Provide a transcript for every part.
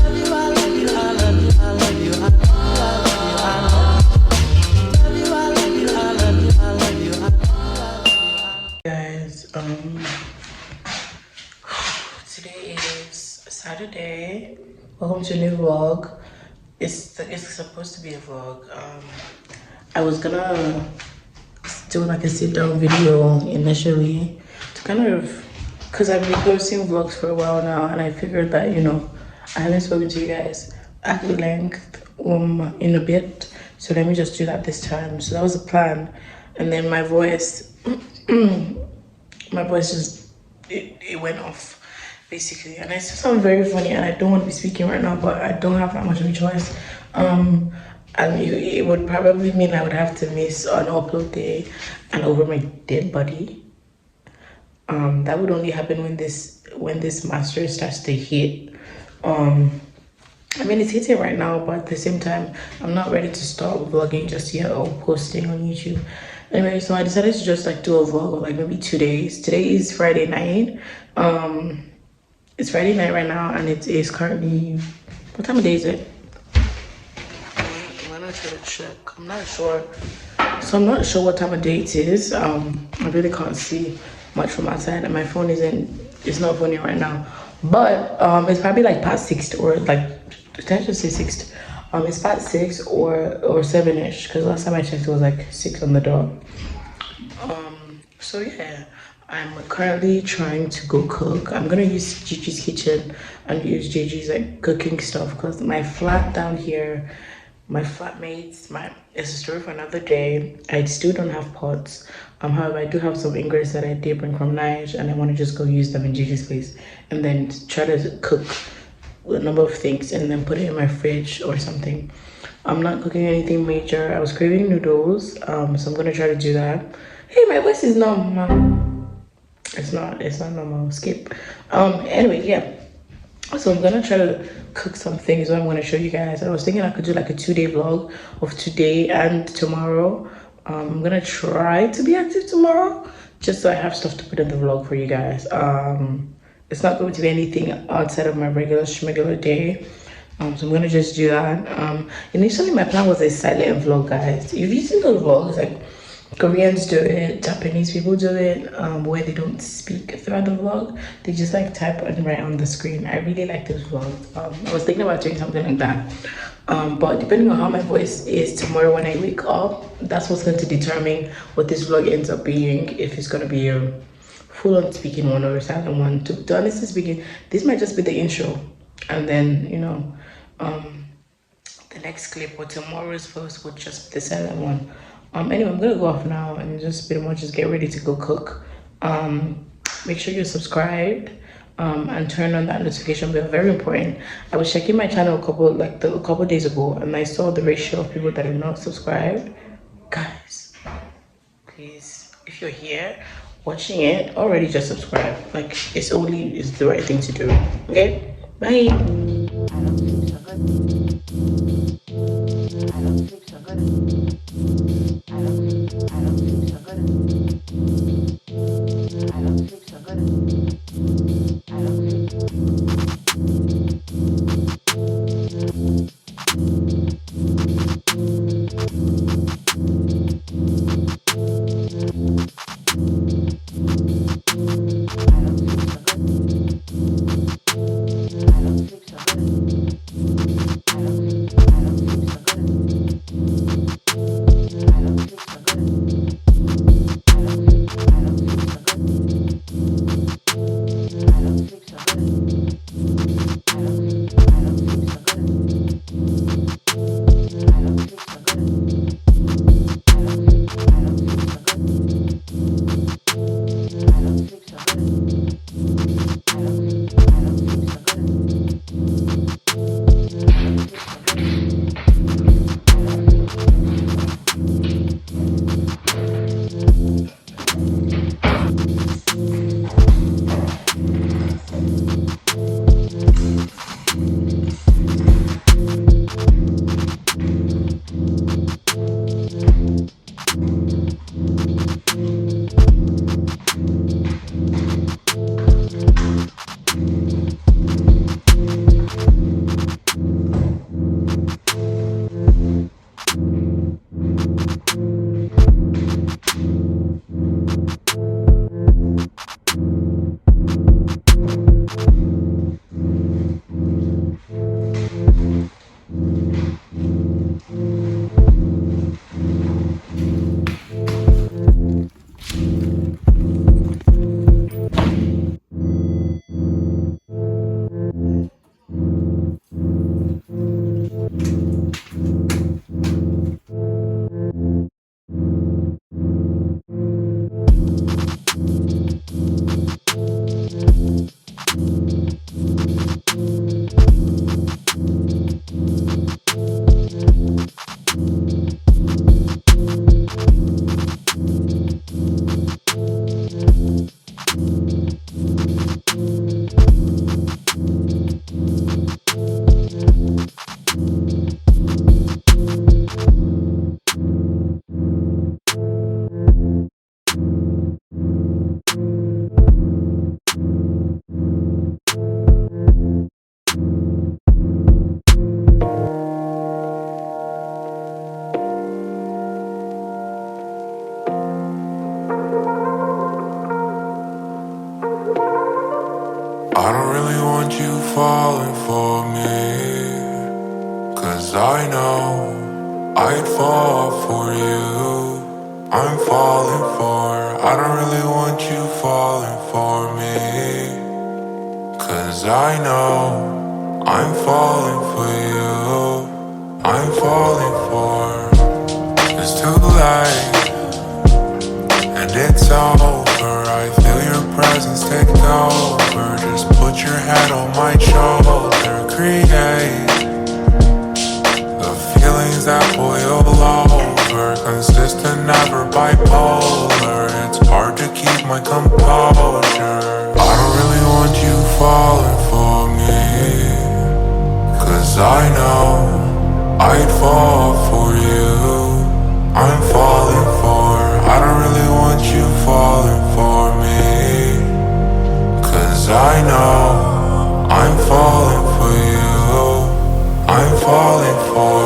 Guys, today is Saturday. Welcome to a new vlog. It's supposed to be a vlog. I was gonna do like a sit down video initially to kind of, because I've been posting vlogs for a while now, and I figured that, you know, I haven't spoken to you guys at length in a bit, so let me just do that this time. So that was the plan. And then my voice just it went off basically, and I still sound very funny, and I don't want to be speaking right now, but I don't have that much of a choice. And it would probably mean I would have to miss an upload day and over my dead body. That would only happen when this master starts to hit. I mean, it's hitting right now, but at the same time, I'm not ready to start vlogging just yet or posting on YouTube. Anyway, so I decided to just like do a vlog of like maybe 2 days. Today is Friday night. It's Friday night right now, and it is currently, what time of day is it? I'm gonna try to check. I'm not sure. So I'm not sure what time of day it is. I really can't see much from outside, and my phone it's not funny right now. But it's probably like past 6, or like, did I just say 6? It's past 6 or 7ish, because last time I checked it was like 6 on the dot. So yeah, I'm currently trying to go cook. I'm gonna use Gigi's kitchen and use Gigi's like cooking stuff, because my flat down here, my flatmates, it's a story for another day. I still don't have pots. However, I do have some ingredients that I did bring from Nigeria, and I want to just go use them in Gigi's place, and then try to cook a number of things and then put it in my fridge or something. I'm not cooking anything major. I was craving noodles, so I'm gonna try to do that. Hey, my voice is normal. It's not normal. Skip. Anyway, yeah. So I'm gonna try to cook some things that I'm gonna show you guys. I was thinking I could do like a 2-day vlog of today and tomorrow. I'm gonna try to be active tomorrow, just so I have stuff to put in the vlog for you guys. It's not going to be anything outside of my regular day. So I'm gonna just do that. Initially my plan was a silent vlog, guys. If you see those vlogs, like Koreans do it, Japanese people do it, where they don't speak throughout the vlog, they just like type and write on the screen. I really like those vlogs. I was thinking about doing something like that. But depending on how my voice is tomorrow when I wake up, that's what's going to determine what this vlog ends up being. If it's gonna be a full-on speaking one or a silent one. To honestly speaking, this might just be the intro, and then, you know, the next clip or tomorrow's post would just be the silent one. Anyway, I'm gonna go off now and just pretty much just get ready to go cook. Make sure you're subscribed, and turn on that notification bell. Very important. I was checking my channel a couple days ago, and I saw the ratio of people that are not subscribed. Guys, please, if you're here watching it already, just subscribe. Like, it's the right thing to do. Okay, bye. I don't sleep so good. falling for me, 'cause I know I'd fall for you. I'm falling for, I don't really want you falling for me, 'cause I know I'm falling for you. I'm falling for, it's too late and it's over. I feel your presence take over. Just put your head on my shoulder. Create the feelings that boil over. Consistent, never bipolar. It's hard to keep my composure. I don't really want you falling for me, 'cause I know I'd fall for you. I'm falling for, I don't really want you falling for me, 'cause I know I'm falling for you. I'm falling for.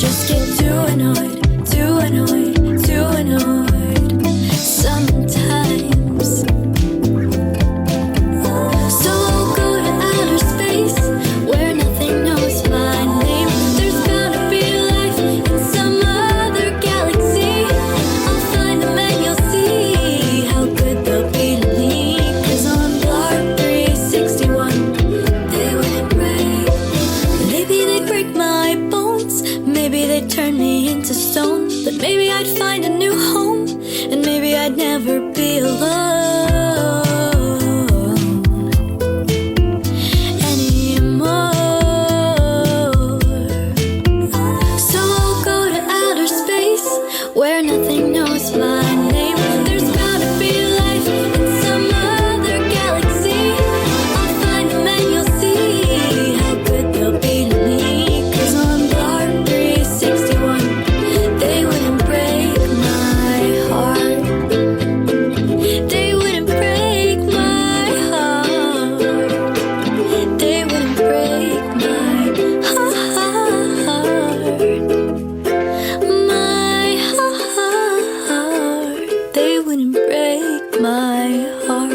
just get too annoyed, too annoyed, too annoyed sometimes. So I'll go to outer space where nothing knows my name. There's gotta be life in some other galaxy. I'll find them and you'll see how good they'll be to me. 'Cause on Block 361 they wouldn't break. Maybe they'd break my bones, maybe they'd turn me into stone. But maybe I'd find a new home, and maybe I'd never be alone anymore. So I'll go to outer space where nothing knows my name. There's gotta be life in some other galaxy. I'll find them and you'll see how good they'll be to me. 'Cause on Block 361 they wouldn't break my heart. They wouldn't break my heart. They wouldn't break my heart. My heart. They wouldn't break my heart.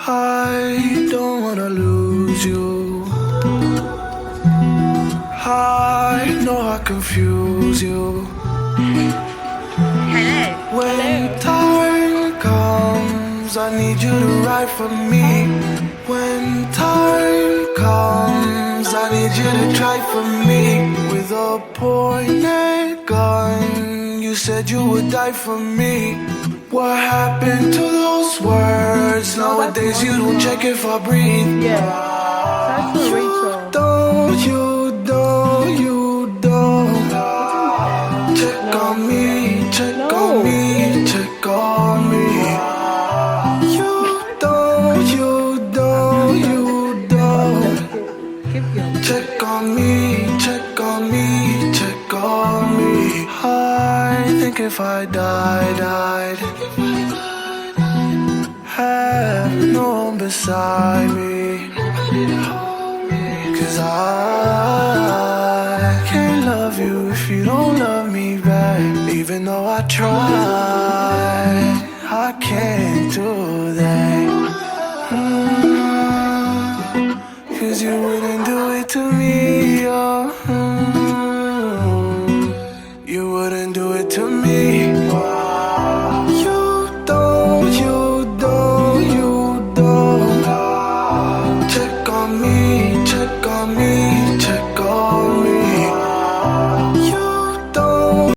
I don't wanna lose you. I know I confuse you. When time comes, I need you to ride for me. When time comes, I need you to try for me. With a pointed gun, you said you would die for me. What happened to those words? Nowadays you don't check if I breathe. Yeah. That's for Rachel. You don't check on me, check on me, check on me. You don't Keep going. check on me, check on me, check on me. I think if I died, have no one beside me. 'Cause I can't love you if you don't love me back. Even though I try, I can't do that. 'Cause you wouldn't do it to me, oh. You wouldn't do it to me.